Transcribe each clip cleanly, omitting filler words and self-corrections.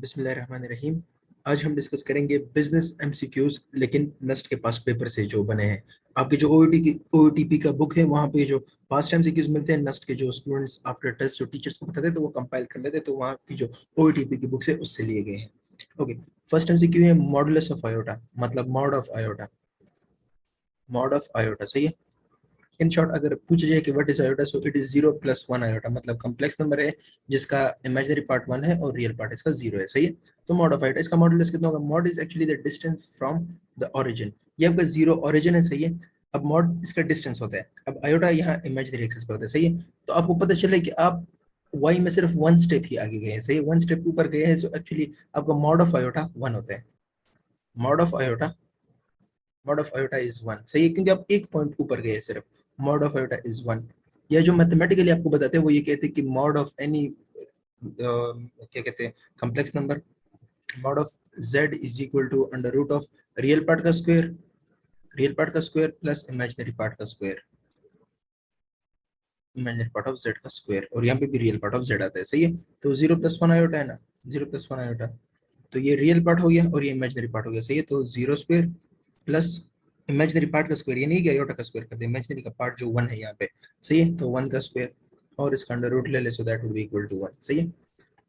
बिस्मिल्लाहिर्रहमानिर्रहीम। आज हम डिस्कस करेंगे बिजनेस एमसीक्यूज, लेकिन नस्ट के पास पेपर से जो बने हैं। आपकी जो ओटीपी का बुक है, वहाँ पे जो पास्ट एमसीक्यूज मिलते हैं नस्ट के, जो स्टूडेंट्स आफ्टर टेस्ट जो टीचर्स को बताते हैं तो वो कंपाइल कर लेते हैं, तो वहाँ की जो ओटीपी की बुक्स है उससे लिए गए हैं। ओके, फर्स्ट एमसीक्यू है मॉडुलस ऑफ आयोटा, मतलब mod of iota. Mod of iota सही है। इन शॉर्ट अगर पूछा जाए कि what is iota, so it is 0 + 1 iota, मतलब कॉम्प्लेक्स नंबर है जिसका इमेजिनरी पार्ट 1 है और रियल पार्ट इसका 0 है। सही है। तो मॉड ऑफ आयोटा, इसका मॉडुलस कितना होगा? Mod is actually the distance from the origin. ये आपका 0 ओरिजिन है। सही है। अब मॉड इसका डिस्टेंस होता है। अब आयोटा यहाँ इमेजिनरी एक्सिस पे होता है। सही है। तो आपको पता चले कि आप y में सिर्फ 1 स्टेप ही आगे गए हैं। सही है, 1 स्टेप ऊपर गए हैं, सो एक्चुअली आपका मॉड ऑफ आयोटा 1 होता है। Mod of iota, mod of iota is 1। सही है, क्योंकि आप एक पॉइंट ऊपर गए सिर्फ। Mod of iota is 1। या जो मैथमेटिकली आपको बताते हैं वो ये कहते हैं कि मॉड ऑफ एनी क्या कहते हैं, complex number, mod of z is equal to under root of real part का स्क्वायर, रियल पार्ट का स्क्वायर प्लस इमेजिनरी पार्ट का square, imaginary part of z का स्क्वायर, और यहाँ पे भी रियल पार्ट ऑफ z आता है। सही है। तो 0 + 1 आयोटा है ना, 0 + 1 आयोटा, तो ये रियल पार्ट हो गया और ये इमेजिनरी पार्ट हो गया। सही है। तो 0 स्क्वायर प्लस इमेजिनरी पार्ट का स्क्वायर, ये नहीं कि आयोटा का स्क्वायर कर दे, इमेजिनरी का पार्ट जो 1 है यहाँ पे। सही है। तो 1 का स्क्वायर और इसका अंडर रूट ले ले, so that would be equal to 1। सही है।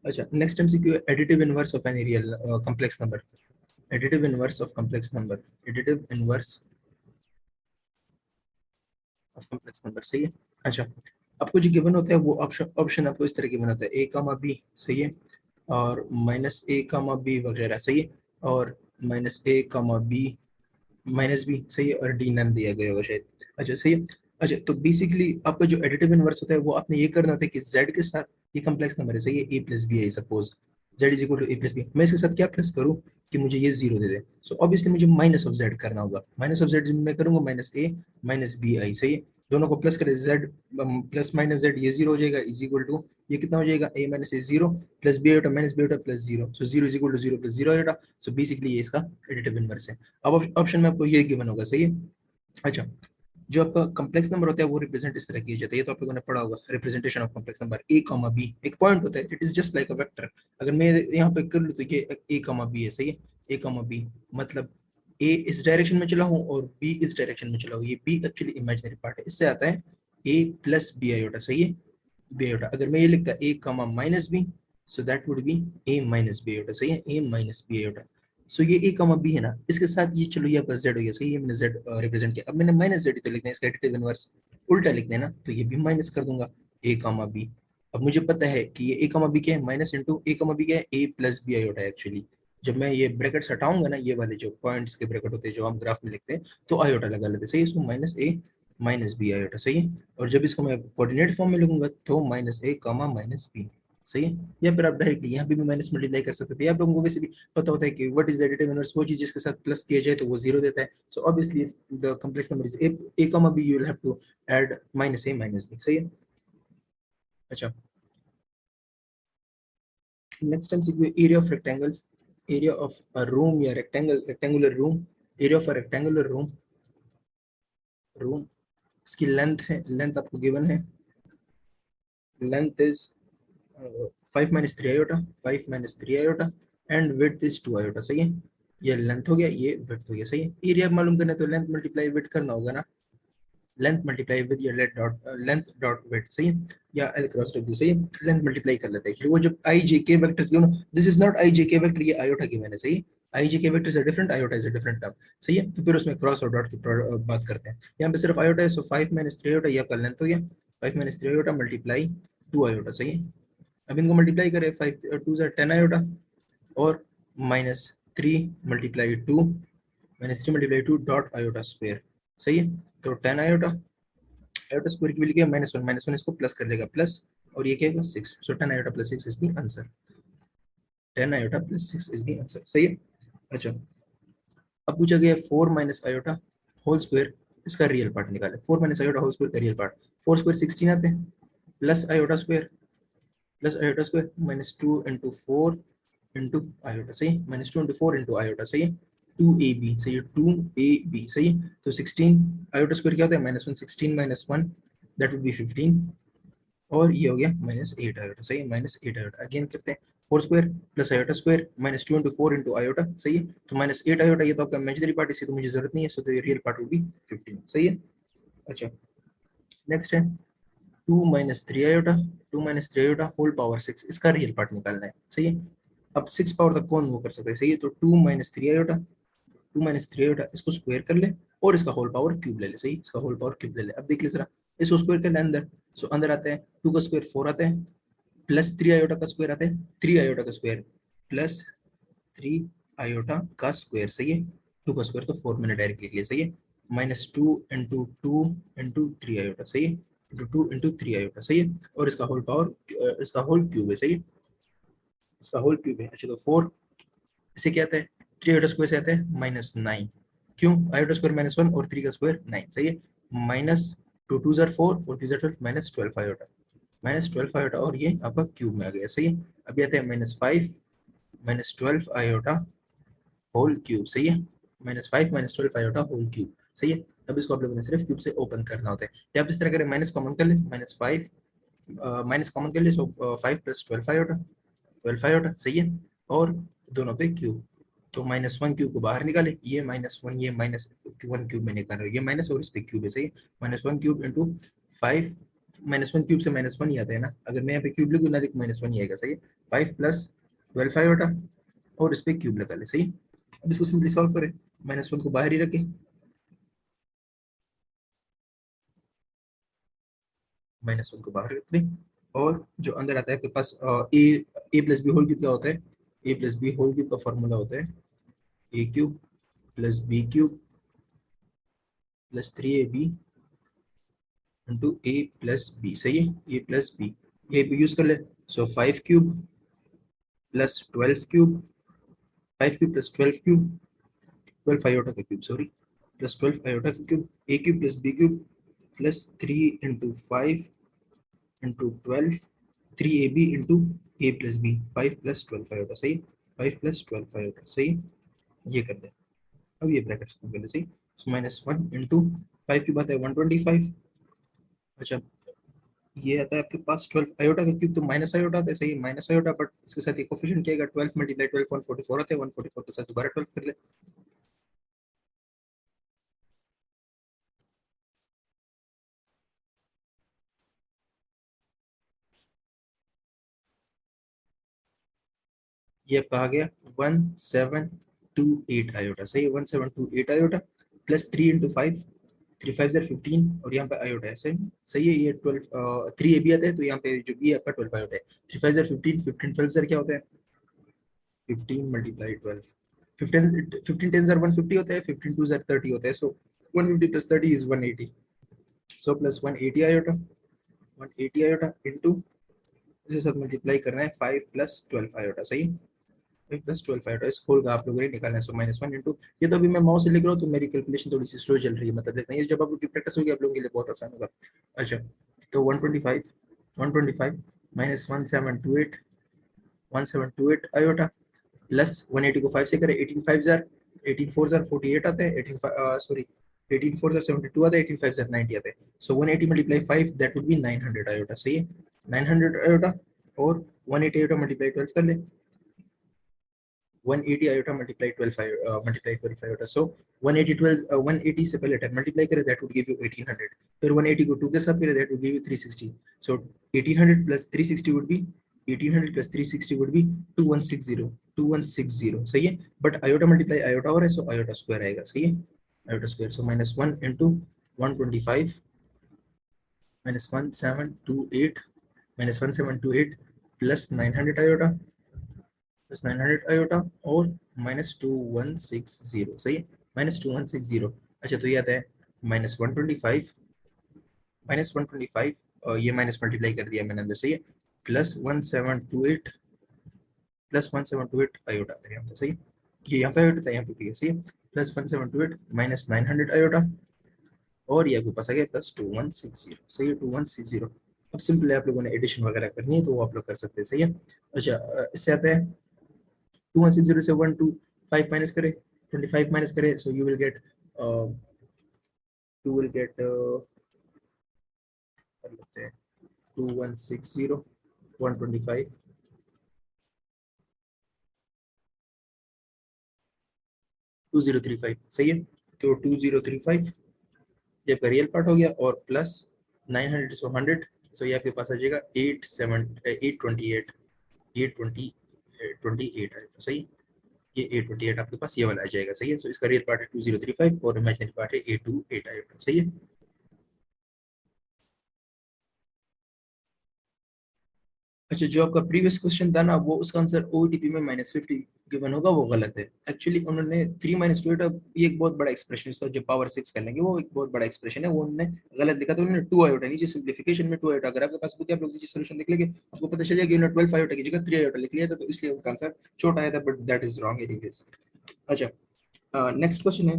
अच्छा, next MCQ, additive inverse of any real complex number. Additive inverse of complex number, additive inverse of complex number. सही है। अच्छा, आपको जो गिवन होता है वो ऑप्शन आपको इस तरह गिवन होता है, a, b। सही है। और -a, b वगैरह। सही है। और -a, b -b। सही है। और डी नन दिया गया होगा शायद। अच्छा, सही है। अच्छा, तो बेसिकली आपका जो एडिटिव इनवर्स होता है वो आपने ये करना होता है कि z के साथ, ये कॉम्प्लेक्स नंबर है। सही है। a + b है suppose, z is equal to a + b। मैं इसके साथ क्या प्लस करूं कि मुझे ये 0 दे दे। सो ऑब्वियसली मुझे माइनस ऑफ z करना होगा। माइनस ऑफ z मैं करूंगा -a -bi। सही है। दोनों को प्लस करें, z प्लस माइनस z, ये 0 हो जाएगा, इज इक्वल टू ये कितना हो जाएगा, a - a 0 plus b iota minus b iota plus 0। So 0 is equal to 0 + 0 iota. So basically ये इसका एडिटिव इनवर्स है। अब ऑप्शन में आपको ये गिवन होगा। सही है। अच्छा, जो आपका कॉम्प्लेक्स नंबर होता है वो रिप्रेजेंट इस तरह किया जाता है, ये तो आप लोगों ने पढ़ा होगा। Representation of complex number a, b, एक पॉइंट होता है, it is just like a vector. अगर मैं यहाँ पे कर लूँ तो ये a, b है। सही है। a, b मतलब a इस डायरेक्शन में चला हूँ और b इस डायरेक्शन में चला हूँ। ये b एक्चुअली इमेजिनरी पार्ट है, इससे आता है a + b आयोटा। सही है। b आयोटा, अगर मैं ये लिखता a, -b, so that would B a - b iota. सही है। a - b iota. सो ये a, b है ना, इसके साथ ये चलो ये आपका z हो गया। सही है, मैंने z रिप्रेजेंट किया। अब मैंने -z तो लिखना है, इसका एडिटिव इनवर्स उल्टा लिखना है ना, तो ये भी माइनस कर दूंगा a, b। अब मुझे पता है कि ये a, b क्या है, माइनस इंटू a, b क्या है, a + b आयोटा है एक्चुअली। जब मैं ये ब्रैकेट्स हटाऊंगा ना, ये वाले जो पॉइंट्स के ब्रैकेट होते हैं जो हम ग्राफ में लिखते हैं, तो आयोटा लगा लेते हैं। सही है। इसको -a - b आयोटा। सही है। और जब इसको मैं कोऑर्डिनेट फॉर्म में लिखूंगा तो -a, -b। सही है। या फिर आप डायरेक्टली यहाँ पे भी माइनस मल्टीप्लाई कर सकते थे। आप लोगों को वैसे भी पता होता है कि what is the additive inverse, वो चीज जिसके साथ प्लस किया जाए तो वो 0 देता है। So obviously the complex number is a, b, you will have to add -a - b। सही है। अच्छा, next MCQ, area of rectangle, area of a room या rectangular room, area of a rectangular room, room, इसकी length है, length आपको given है, length is 5 - 3 iota, 5 - 3 iota, and width is 2 iota. सही है। ये लेंथ हो गया, ये विड्थ हो गया। सही है। एरिया मालूम करना है तो लेंथ मल्टीप्लाई विड्थ करना होगा ना, लेंथ मल्टीप्लाई विद या लेंथ डॉट विड्थ। सही है। या l क्रॉस w। सही है। लेंथ मल्टीप्लाई कर लेते हैं एक्चुअली, वो जब i j k vectors given, this is not i j k vector, ये आयोटा गिवन है। सही है। i j k vector is a different, iota is a different term. सही है। तो फिर उसमें क्रॉस और डॉट की बात करते हैं। यहाँ पे सिर्फ आयोटा है, सो 5 - 3 आयोटा, ये आपका लेंथ हो गया। 5 - 3 आयोटा मल्टीप्लाई 2 आयोटा। सही है। अब इनको मल्टीप्लाई करें, 5 2 10 आयोटा, और -3 multiply 2, -3 multiply 2 dot iota square. सही है। तो 10 आयोटा, आयोटा स्क्वायर की वैल्यू क्या है, -1 इसको प्लस कर देगा प्लस, और ये क्या है 6। सो 10 iota + 6 is the answer, 10 iota + 6 is the answer. सही है। अच्छा, अब पूछा गया 4 - आयोटा होल स्क्वायर, इसका रियल पार्ट निकाले। 4 - आयोटा होल स्क्वायर का रियल पार्ट, 4 स्क्वायर 16 आते हैं, plus iota square, plus iota square -2 × 4 × iota. सही, -2 × 4 × आयोटा। सही है। 2ab। सही है, 2ab। सही है। तो 16 आयोटा स्क्वायर क्या होता है, -1, 16 - 1 दैट वुड बी 15, और ये हो गया -8 आयोटा। सही है, -8 आयोटा। अगेन करते हैं, 4 square plus iota square minus 2 into 4 into iota, सही है। तो माइनस 8 आयोटा, ये तो आपका इमेजिनरी पार्ट, इसकी तो मुझे जरूरत नहीं है, सो तो रियल पार्ट विल बी 15, सही है। अच्छा, नेक्स्ट है 2 minus 3 iota, 2 minus 3 iota whole power 6, इसका रियल पार्ट निकालना है, सही है। अब 6 पावर तक कौन वो कर सकता है, सही है। तो 2 माइनस 3 आयोटा, 2 माइनस 3 आयोटा, इसको स्क्वायर कर ले और इसका होल पावर क्यूब ले ले, सही, इसका होल पावर क्यूब ले ले। अब देख ले जरा, इसको स्क्वायर कर ले अंदर, सो अंदर आता है 2 का स्क्वायर 4 आता है, प्लस 3 आयोटा का स्क्वायर आता है 3 आयोटा का स्क्वायर प्लस 3 आयोटा का स्क्वायर, सही है। 2 का स्क्वायर तो 4 मैंने डायरेक्ट लिख लिया, सही है। माइनस 2 इंटू 2 इंटू 3 आयोटा, सही है, इंटू 2 इंटू 3 आयोटा, सही है। और इसका होल पावर, इसका होल क्यूब है, सही है, इसका होल क्यूब है। अच्छा, तो 4 इसे क्या आता है, 3 आयोटा स्क्वायर से आता है -9, क्यों, आयोटा स्क्वायर -1 और 3 का स्क्वायर 9, सही है। माइनस 2 2 जार 4 और 3 जार 12, -12 आयोटा, -12 आयोटा, और ये आपका क्यूब में आ गया, सही है। अभी आता है -5 -12 आयोटा होल क्यूब, सही है। -5 -12 आयोटा होल क्यूब, सही है। अब इसको आप लोगों ने सिर्फ क्यूब से ओपन करना होता है, या आप इस तरह करें, माइनस कॉमन कर ले, -5 माइनस कॉमन कर ले, सो 5 + 12 आयोटा, 12 आयोटा, सही है। और दोनों पे क्यूब, तो -1 क्यूब को बाहर निकाले, ये -1, ये -1 क्यूब में निकाल रहे हो, ये माइनस और इस पे क्यूब है, सही है। -1 क्यूब इंटू 5, -1 क्यूब से -1 ही आता है ना, अगर मैं यहाँ पे क्यूब लिखूँ ना लिख, -1 ही आएगा, सही है। 5 + 12 आयोटा और इस पे क्यूब लगा ले, सही है। अब इसको सिंपली सॉल्व करें, -1 को बाहर ही रखें, -1 को बाहर रख लें, और जो अंदर आता है आपके पास A plus B whole cube क्या होता है, A plus B whole cube का फॉर्मूला होता है A cube plus B cube plus 3ab into A plus B, सही है, ए प्लस बी, ये पे यूज कर ले। So 5 cube plus 12 cube, 5 cube plus 12 cube, 12 iota का क्यूब, सॉरी, प्लस 12 आयोटा का cube, A cube plus B cube plus 3 into 5 into 12, 3ab into A plus B, 5 + 12 iota, सही, 5 + 12 iota, सही, ये कर दे। अब ये ब्रैकेट कर ले, सही। सो -1 इंटू 5 की बात है 125। अच्छा, ये आता है आपके पास 12 आयोटा का क्यूब, तो माइनस आयोटा आता है, सही, माइनस आयोटा, बट इसके साथ ये कोफिशिएंट क्या आएगा, 12 × 12 144 आता है, 144 के साथ दोबारा 12 कर ले। ये आपका आ गया 1728 आयोटा, सही, 1728 आयोटा प्लस 3 इंटू 5, 3 5 ज़र 15, और यहाँ पे आयोटा है, सही, सही है। ये 12 3 ए बी आता है, तो यहाँ पे जो बी आपका 12 आयोटा है। 3 5 ज़र 15, 15 12 ज़र क्या होता है, 15 × 12, 15 15 10 ज़र 150 होता है, 15 2 ज़र 30 होता है, सो 150 + 30 is 180, so plus 180 iota, 180 iota into, इसके साथ मल्टीप्लाई करना है 5 + 12 आयोटा, सही, 5 + 12 आयोटा, इस होल का आप लोगों ने निकालना है। सो -1 इंटू, ये तो अभी मैं माउस से लिख रहा हूँ, तो मेरी कैलकुलेशन थोड़ी सी स्लो चल रही है, मतलब लिखना है, जब आप लोग की प्रैक्टिस होगी आप लोगों के लिए बहुत आसान होगा। अच्छा, तो 125 125 -1728 1728 आयोटा प्लस 180 को 5 से करें, 18 5 जार, 18 4 जार 48 आता है, 18 सॉरी, 18 4 जार 72 आता है, 18 5 जार 90 आता है, सो 180 × 5 दैट वुड बी 900 आयोटा, सही है, 900 आयोटा, और 180 आयोटा मल्टीप्लाई 12 कर ले, 180 आयोटा मल्टीप्लाई 12 मल्टीप्लाई 12 आयोटा, सो 180 12 180 से पहले 10 मल्टीप्लाई करें, दैट वुड गिव यू 1800, फिर 180 को 2 के साथ करें, that would give you 360, so 1800 + 360 would be 1800 + 360 would be 2160, 2160, सही है। बट आयोटा मल्टीप्लाई आयोटा हो रहा है, सो आयोटा स्क्वायर आएगा, सही है, आयोटा स्क्वायर, सो -1 into 125 -1728 -1728 plus 900 iota plus 900 iota, और -2160, सही है, -2160। अच्छा, तो ये आता है -125 -125, और ये माइनस मल्टीप्लाई कर दिया मैंने अंदर, सही है, +1728 आयोटा है यहाँ पे, सही है, ये यहाँ पे आयोटा था, यहाँ पे भी है, सही है, +1728 -900 आयोटा, और ये आपके पास आ गया +2160, सही है, 2160। अब सिंपल है, आप लोगों ने एडिशन वगैरह करनी है तो वो आप लोग कर सकते हैं, सही है। अच्छा, इससे आता है 2160 से 125 माइनस करें, 25 माइनस करें, सो यू विल गेट कर लेते हैं 2160 125 2035 सही है। तो 2035 ये आपका रियल पार्ट हो गया और प्लस 900 सो 100, सो ये आपके पास आ जाएगा 828 828 आएगा सही। ये 828 आपके पास ये वाला आ जाएगा सही है। सो इसका रियल पार्ट है 2035 और इमेजिनरी पार्ट है 828 आएगा सही है। अच्छा, जो आपका प्रीवियस क्वेश्चन था ना, वो उसका आंसर ओटीपी में -50 गिवन होगा, वो गलत है। एक्चुअली उन्होंने 3 - 2 ये एक बहुत बड़ा एक्सप्रेशन, इसका जो पावर 6 कर लेंगे वो एक बहुत बड़ा एक्सप्रेशन है, वो उन्होंने गलत लिखा था। उन्होंने 2 आयोटा नीचे सिंप्लीफिकेशन में 2 आयोटा, अगर आपके पास बुक है आप लोग नीचे सॉल्यूशन देख लेंगे, आपको पता चलेगा कि उन्होंने 12 आयोटा की जगह 3 आयोटा लिख लिया था, तो इसलिए उनका आंसर छोटा आया था, but that is wrong anyways. अच्छा, नेक्स्ट क्वेश्चन है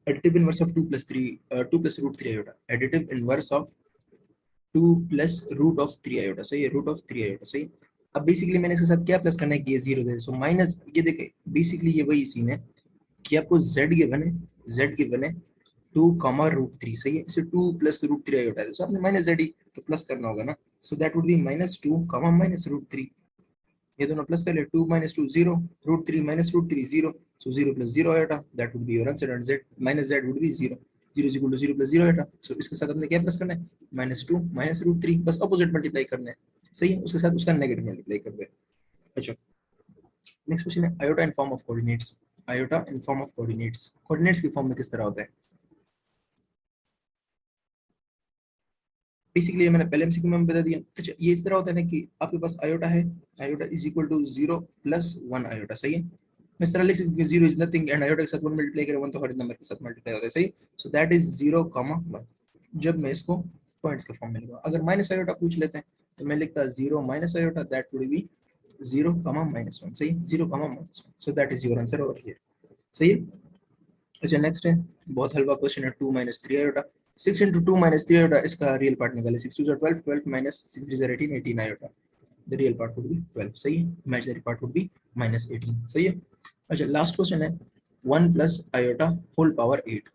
additive inverse of 2 + 3 2 + √3 iota, additive inverse of 2 + √3 iota सही है, √3 आयोटा सही। अब बेसिकली मैंने इसके साथ क्या प्लस करना है कि ये 0 दे, सो माइनस, ये देखे बेसिकली ये वही सीन है कि आपको z गिवन है, z गिवन है 2, √3 सही है। इसे 2 + √3 आयोटा है, सो आपने माइनस z तो प्लस करना होगा ना, सो दैट वुड बी -2, -√3, ये दोनों प्लस कर ले, 2 - 2 0, √3 -√3 0, so 0 + 0 iota, that would be your answer, and z -z would be 0, 0 is equal to 0 + 0 iota. so इसके साथ हमने क्या प्लस करना है, -2 -√3, बस ऑपोजिट मल्टीप्लाई करना है सही है, उसके साथ उसका नेगेटिव मल्टीप्लाई कर दे। अच्छा, नेक्स्ट क्वेश्चन है iota in form of coordinates, iota in form of coordinates, coordinates की फॉर्म में किस तरह होता है। बेसिकली ये मैंने पहले एमसीक्यू में बता दिया। अच्छा, ये इस तरह होता है ना कि आपके पास आयोटा है, iota is equal to 0 + 1 iota सही है। मैं इस तरह लिख सकता हूं 0 इज नथिंग एंड आयोटा के साथ 1 मल्टीप्लाई करें 1 तो हर नंबर के साथ मल्टीप्लाई होता है सही। सो दैट इज 0, 1। जब मैं इसको पॉइंट्स के फॉर्म में लिखूंगा, अगर माइनस आयोटा पूछ लेते हैं तो मैं लिखता 0 - आयोटा, दैट वुड बी 0, -1 सही, 0, -1, सो that is your answer over here सही है। अच्छा, नेक्स्ट है बहुत हल्का क्वेश्चन है 2 - 3 आयोटा, 6 × 2 - 3 आयोटा, इसका रियल पार्ट निकाले, 6 2 12, 12 - 6 3 18, 18 iota, the real part would be 12 सही है, इमेजिनरी पार्ट वुड बी -18 सही है। अच्छा, लास्ट क्वेश्चन है 1 + आयोटा होल पावर 8,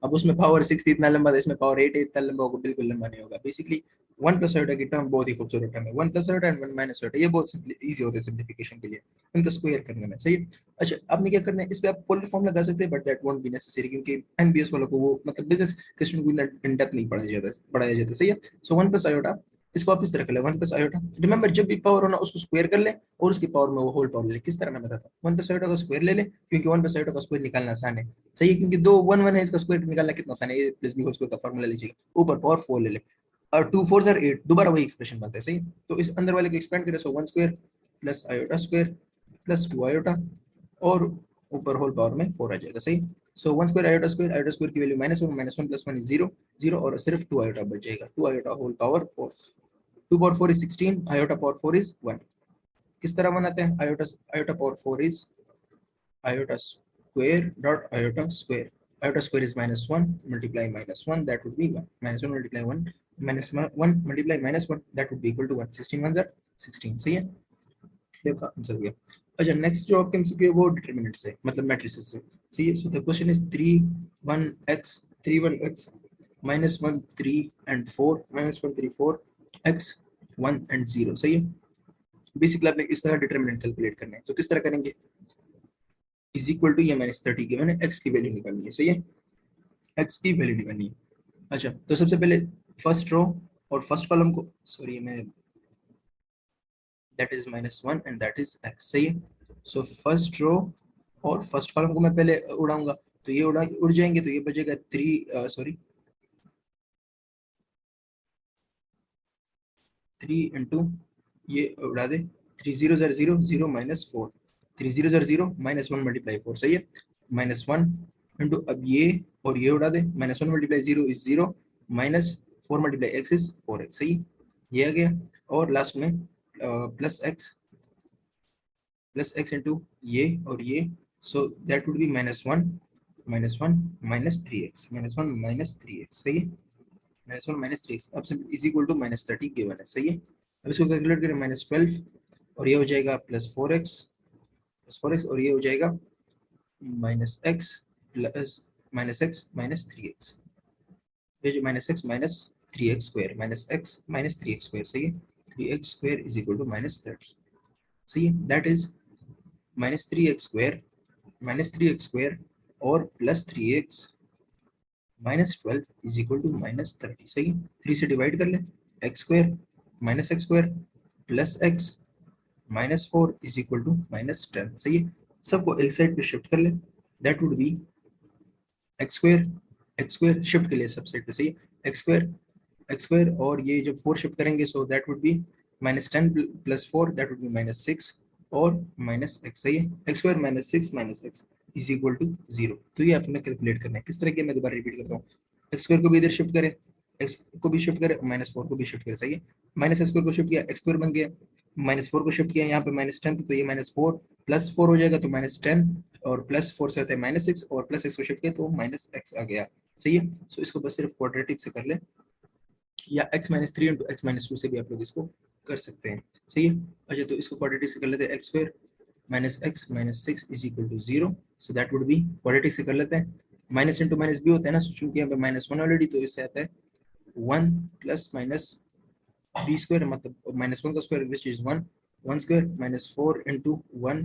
अब उसमें पावर 6 इतना लंबा था, इसमें पावर 8 है, इतना लंबा होगा, बिल्कुल लंबा नहीं होगा। बेसिकली 1 + आयोटा की टर्म बहुत ही खूबसूरत टर्म है, 1 + आयोटा एंड 1 - आयोटा, ये बहुत इजी होता है सिंप्लीफिकेशन के लिए, इनका स्क्वायर करने में सही है। अच्छा, आपने क्या करना है, इस पे आप पोलर फॉर्म लगा सकते हैं, but that won't be necessary, क्योंकि एमबीएस वालों को वो मतलब बिजनेस क्वेश्चन को इन डेप्थ नहीं पढ़ाया जाता सही है। सो 1 + आयोटा, इसको आप इस तरह कर ले, 1 + आयोटा, रिमेंबर जब भी पावर होना उसको स्क्वायर कर ले और उसकी पावर में वो होल पावर ले, किस तरह मैं बताता हूँ, 1 + आयोटा का स्क्वायर ले ले, क्योंकि 1 + आयोटा का स्क्वायर निकालना आसान है सही है, क्योंकि दो 1 1 है, इसका स्क्वायर निकालना कितना आसान है, a + b होल स्क्वायर का फार्मूला लीजिएगा, ऊपर पावर 4 ले ले और 2 4 * 8, दोबारा वही एक्सप्रेशन बनता है सही। तो इस अंदर वाले को एक्सपेंड करें, so 1 square + iota square + 2 iota और ऊपर होल पावर में 4 आ जाएगा सही। सो 1 स्क्वायर आयोटा स्क्वायर की वैल्यू -1, -1 + 1 इज 0, 0 और सिर्फ 2 आयोटा बच जाएगा, 2 iota whole power 4, 2 power 4 is 16, iota power 4 is 1। किस तरह बनाते हैं, iota iota power 4 is iota square dot iota square. Iota square is -1 multiply -1, that would be 1. -1 multiply 1 -1 multiply -1, that would be equal to 1. 16 1 are 16 सही है, देखा answer गया। अच्छा, next जो आपके एमसीक्यू है वो डिटरमिनेंट से, मतलब मैट्रिसेस से सही है। So the question is 3 1x 1 3 and 4 -1 3 4 x 1 and 0 सही है। बेसिकली आपने इस तरह डिटरमिनेंट कैलकुलेट करना है, तो किस तरह करेंगे, इज इक्वल टू ये -30 की मैंने x की वैल्यू निकालनी है सही है, x की वैल्यू निकालनी है। अच्छा, तो सबसे पहले फर्स्ट रो और फर्स्ट कॉलम को, सॉरी मैं, that is -1 and that is x सही है। सो फर्स्ट रो और फर्स्ट कॉलम को मैं पहले उड़ाऊंगा, तो ये उड़ जाएंगे, तो ये बचेगा 3 सॉरी 3 इंटू, ये उड़ा दे, 3 0 0 0 0 -4, 3 0 0 0 -1 मल्टीप्लाई 4 सही है, -1 इंटू, अब ये और ये उड़ा दे, -1 multiply 0 is 0, -4 multiply x is 4x सही, ये आ गया। और लास्ट में प्लस x इंटू ये और ये, सो that would B -1 -1 -3x, -1 -3x सही है, -1 -3x, अब simple is equal to -30 given है सही है। अब इसको कैलकुलेट करें, -12 और ये हो जाएगा +4x और ये हो जाएगा -x प्लस -x -3x, ये जो -x -3x स्क्वायर सही है, 3x square is equal to -30 सही है, दैट इज -3x स्क्वायर और plus 3x minus 12 is equal to minus 30। सही है, 3 से डिवाइड कर ले, X square minus X square plus X minus 4 is equal to minus 10। सही है, सबको एक साइड पे शिफ्ट कर ले, that would B x square shift के लिए सब साइड पे। सही है, एक्स स्क्वायर और ये जब 4 शिफ्ट करेंगे so that would be minus 10 plus 4 that would be minus 6 और माइनस एक्स। सही है, X square minus 6 minus X is equal to 0। तो ये आपने कैलकुलेट करना है किस तरह के, मैं दोबारा रिपीट करता हूँ। एक्स स्क्वायर को भी इधर शिफ्ट करें, एक्स को भी शिफ्ट करें, माइनस 4 को भी शिफ्ट करें। सही है, माइनस एक्स स्क्वायर को शिफ्ट किया, एक्स स्क्वायर बन गया, माइनस 4 को शिफ्ट किया, यहाँ पे माइनस 10 तो ये माइनस 4 प्लस 4 हो जाएगा तो माइनस 10 और प्लस 4 से आता है माइनस 6 और प्लस एक्स को शिफ्ट किया तो माइनस एक्स आ गया। सही है, सो इसको बस सिर्फ क्वाड्रेटिक से कर ले, या x minus 3 into x minus 2 से भी आप लोग इसको कर सकते हैं। सही है, अच्छा तो इसको क्वाड्रेटिक से कर लेते हैं, X square minus X minus 6 is equal to 0। So that would be, quadratic से कर लेते हैं, माइनस इंटू माइनस भी होता है ना, चूंकि यहाँ पे माइनस 1 ऑलरेडी, तो इससे आता है 1 प्लस माइनस बी स्क्वायर, मतलब माइनस 1 का square which is 1, 1 square minus 4 into 1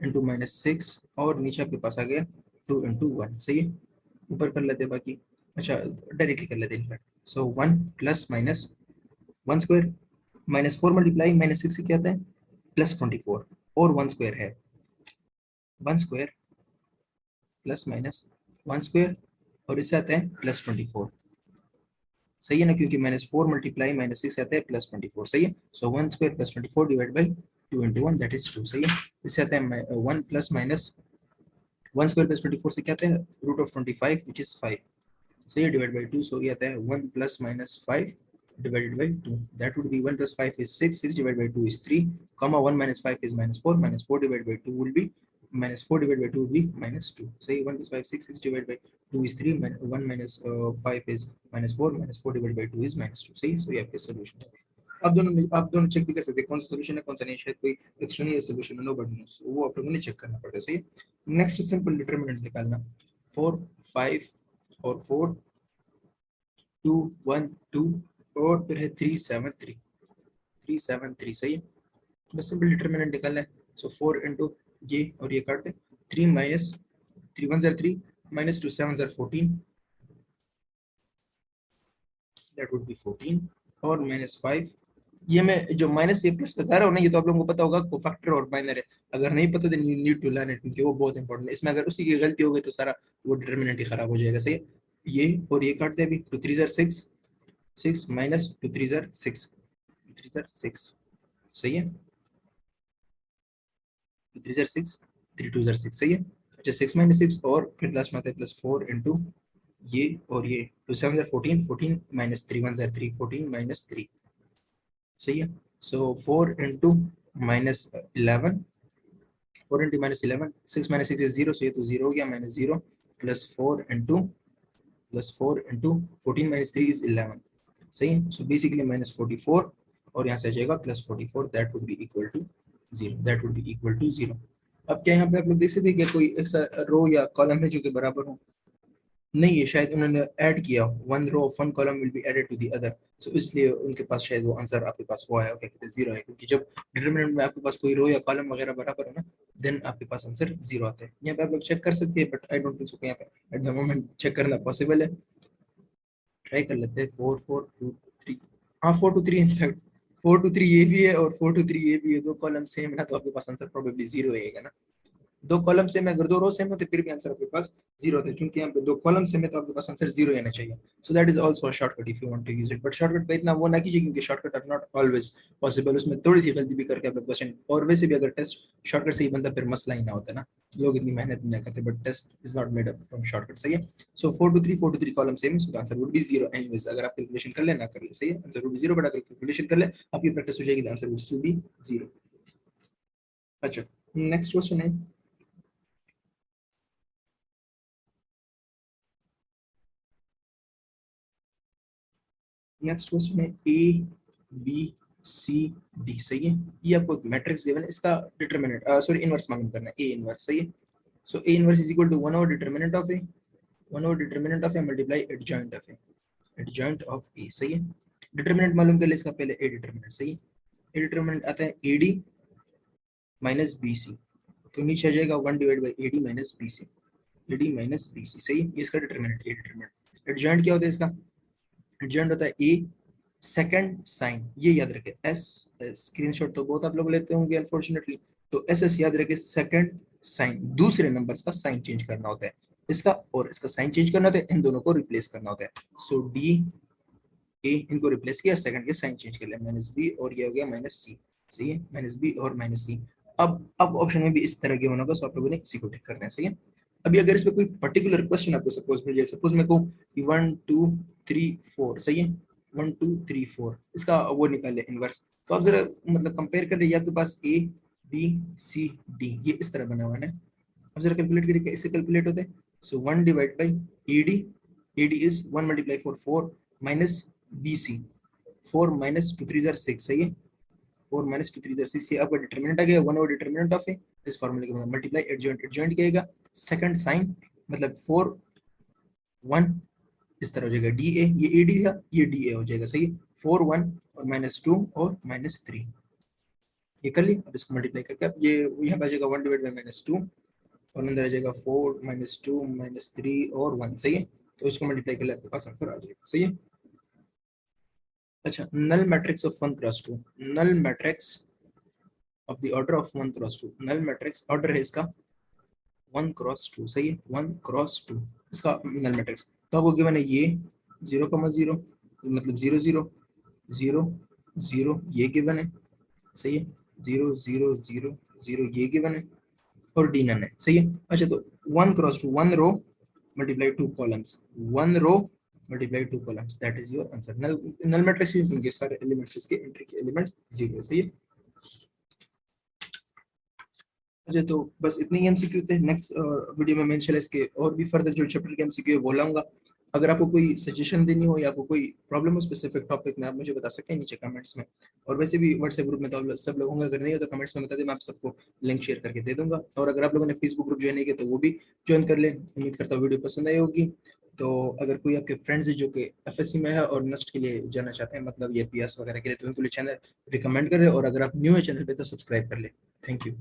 into minus 6 और नीचे आपके पास आ गया 2 इंटू 1। सही है, ऊपर कर लेते हैं बाकी, अच्छा डायरेक्टली कर लेते हैं इनफैक्ट। सो 1 plus minus 1 square minus 4 multiply minus 6 से क्या आता है प्लस 24 और 1 स्क्वायर है 1 स्क्वायर प्लस माइनस 1 स्क्वायर और इससे आता है प्लस 24। सही है ना, क्योंकि माइनस 4 मल्टीप्लाई माइनस 6 आता है प्लस 24। सही है, सो 1 square plus 24 divide by 2 into 1 that is 2। सही है, इससे आता है 1 प्लस माइनस 1 स्क्वायर प्लस 24 से क्या आता है रूट ऑफ 25 विच इज 5। सही है, डिवाइड बाई 2, सो ये आता है 1 plus minus 5 divided by 2, that would be 1 plus 5 is 6, 6 divided by 2 is 3, comma 1 minus 5 is minus 4 divided by 2 will be minus 4 divided by 2 will be minus 2. Say 1 plus 5 6, 6 divided by 2 is 3, 1 minus 5 is minus 4, minus 4 divided by 2 is minus 2. सही, so ये आपके solution है। आप दोनों check भी कर सकते हैं कौन सा सॉल्यूशन है कौन सा नहीं, शायद कोई एक्सटर्नल सॉल्यूशन है, नो बट नोस, वो आप लोगों ने चेक करना पड़ता है। सही, नेक्स्ट सिंपल डिटरमिनेंट निकालना, 4 5 और 4 2 1 2 और फिर है 3 7 3 3 7 3। सही है, बस सिंपल डिटरमिनेंट निकालना है। सो 4 इंटू ये और ये काट दे, 3 minus 3 1 3 minus 2 7 14, that would B 14 और माइनस 5। ये मैं जो माइनस ये प्लस लगा रहा हूँ ना, ये तो आप लोगों को पता होगा कोफैक्टर और माइनर है, अगर नहीं पता तो you need to learn it क्योंकि वो बहुत इंपॉर्टेंट है। इसमें अगर उसी की गलती हो गई तो सारा वो डिटरमिनेंट ही खराब हो जाएगा। सही है, ये और ये काट दे अभी, 2 3 6 6 माइनस 2 3 6 3 6। सही है, 3 6 3 2 6। सही है, अच्छा 6 माइनस 6 और फिर लास्ट में आता है प्लस 4 इंटू ये और ये 2 7 14 14 माइनस 3 1 3 14 माइनस 3। सही है, so 4 into minus 11, 4 into minus 11, 6 minus 6 is 0, सो ये तो 0 हो गया, minus 0 plus 4 into 14 minus 3 is 11। सही है, सो बेसिकली माइनस 44 और यहाँ से आ जाएगा plus 44, that would be equal to 0, that would be equal to 0। अब क्या यहाँ पे आप लोग देख सकते हैं कि कोई ऐसा रो या कॉलम है जो कि बराबर हो, नहीं है, शायद उन्होंने ऐड किया, one row of one column will be added to the other, so इसलिए उनके पास शायद वो आंसर आपके पास वो है, क्या कहते हैं जीरो है, क्योंकि जब डिटरमिनेंट में आपके पास कोई रो या कॉलम वगैरह बराबर है ना, देन आपके पास आंसर जीरो आता है। यहाँ पे आप लोग चेक कर सकते हैं, but I don't think so यहाँ पे एट द मोमेंट चेक करना पॉसिबल है। ट्राई कर लेते हैं, 4 4 2 3, हाँ 4 2 3 इनफैक्ट 4 2 3 ये भी है और 4 2 3 ये भी है, दो कॉलम सेम है ना, तो आपके पास आंसर प्रोबेबली जीरो रहेगा ना। दो कॉलम से में अगर दो रो सेम होते फिर भी आंसर आपके पास जीरो होता है, क्योंकि यहाँ पे दो कॉलम से में तो आपके पास आंसर जीरो आना चाहिए। So that is also a shortcut if you want to use it, but shortcut पे इतना वो ना कीजिए क्योंकि shortcut are not always possible, उसमें थोड़ी सी गलती भी करके आप क्वेश्चन, और वैसे भी अगर टेस्ट शॉर्टकट से ही बनता फिर मसला ही ना होता ना, लोग इतनी मेहनत नहीं करते, but test is not made up from shortcut. सही है, so 4 2 3 column same, so the answer would be zero anyways, अगर आप कैलकुलेशन कर ले ना कर ले। सही है, answer would be zero, but अगर कैलकुलेशन कर ले आपकी प्रैक्टिस हो जाएगी, the answer would still be zero. अच्छा, नेक्स्ट क्वेश्चन है, नेक्स्ट क्वेश्चन है ए बी सी डी। सही है, ये आपको एक मैट्रिक्स गिवन है, इसका डिटरमिनेंट सॉरी इनवर्स मालूम करना है, ए इनवर्स। सही है, so A inverse is equal to 1 over determinant of A, 1 over determinant of A multiply adjoint of A, adjoint of A. सही है, डिटरमिनेंट मालूम कर ले इसका पहले ए डिटरमिनेंट। सही है, ए डिटरमिनेंट आता है A D minus B C, तो नीचे आ जाएगा 1 divide by A D minus B C. AD minus BC, सही है। ये इसका डिटरमिनेंट, ये डिटरमिनेंट। एडजॉइंट क्या होता है इसका? एडजॉइंट होता है A सेकंड साइन, ये याद रखे। एस, स्क्रीनशॉट तो बहुत आप लोग लेते होंगे अनफॉर्चुनेटली, तो एस याद रखे, सेकंड साइन, दूसरे नंबर्स का साइन चेंज करना होता है, इसका और इसका साइन चेंज करना होता है, इन दोनों को रिप्लेस करना होता है। सो डी ए इनको रिप्लेस किया, सेकंड के साइन चेंज कर लिया, माइनस बी और ये हो गया माइनस सी, सही है, माइनस बी और माइनस सी। अब ऑप्शन में भी इस तरह के होगा, सो आप लोगों ने इसी को टिक करना है, सही है। अभी अगर इसमें कोई पर्टिकुलर क्वेश्चन आपको सपोज मिल जाए, सपोज मैं कहूँ कि 1 2 3 4, सही है, 1 2 3 4 इसका वो निकाले इनवर्स, तो आप जरा मतलब कंपेयर कर रहे, आपके पास ए बी सी डी ये इस तरह बना हुआ है ना, अब जरा कैलकुलेट करिए इससे कैलकुलेट होता है। सो 1 divide by AD is 1 multiply 4 minus BC, 4 minus 2 3 6, सही है, 4 माइनस 2 3 6, ये आपका डिटरमिनेंट आ गया, 1 ओवर डिटरमिनेंट ऑफ ए, इस फार्मूले के मतलब मल्टीप्लाई एडजॉइंट, एडजॉइंट क्या आएगा, सेकंड साइन, मतलब 4 1 इस तरह हो जाएगा, DA ये AD था, ये DA हो जाएगा, सही है, 4 1 और माइनस 2 और माइनस 3, ये कर लिया। अब इसको मल्टीप्लाई करके अब ये यहाँ पे आ जाएगा 1 डिवाइड बाई माइनस 2 और अंदर आ जाएगा 4 माइनस 2 माइनस 3 और 1, सही है, तो इसको मल्टीप्लाई कर ले आपके पास आंसर आ जाएगा, सही है। अच्छा, null matrix of 1 cross 2, null matrix of the order of 1 cross 2, null matrix order है इसका 1 क्रॉस 2, सही है, 1 क्रॉस 2 इसका नल मैट्रिक्स, तो आपको गिवन है ये 0,0 मतलब 0 0 0 0 ये गिवन है, सही है, 0 0 0 0 ये गिवन है और डी नन है, सही है। अच्छा, तो 1 cross 2, 1 row multiply 2 columns, 1 row multiply 2 columns, that is your answer. Null matrix इनके सारे एलिमेंट्स, इसके एंट्री के एलिमेंट्स 0 है, सही है। अच्छा, तो बस इतने ही एमसीक्यू थे। नेक्स्ट वीडियो में मैं इंशाल्लाह इसके और भी फर्दर जो चैप्टर के एमसीक्यू है वो लाऊंगा। अगर आपको कोई सजेशन देनी हो या आपको कोई प्रॉब्लम हो स्पेसिफिक टॉपिक में, आप मुझे बता सकते हैं नीचे कमेंट्स में, और वैसे भी व्हाट्सएप ग्रुप में तो सब लोग होंगे, अगर नहीं हो तो कमेंट्स में बता दें, मैं आप सबको लिंक शेयर करके दे दूंगा। और अगर आप लोगों ने फेसबुक ग्रुप ज्वाइन नहीं किया तो वो भी ज्वाइन कर लें। उम्मीद करता हूँ वीडियो पसंद आई होगी। तो अगर कोई आपके फ्रेंड्स है जो कि FSC में है और नस्ट के लिए जाना चाहते हैं, मतलब ये PS वगैरह के लिए, तो उनके लिए चैनल रिकमेंड करें, और अगर आप न्यू है चैनल पे तो सब्सक्राइब कर ले। Thank you.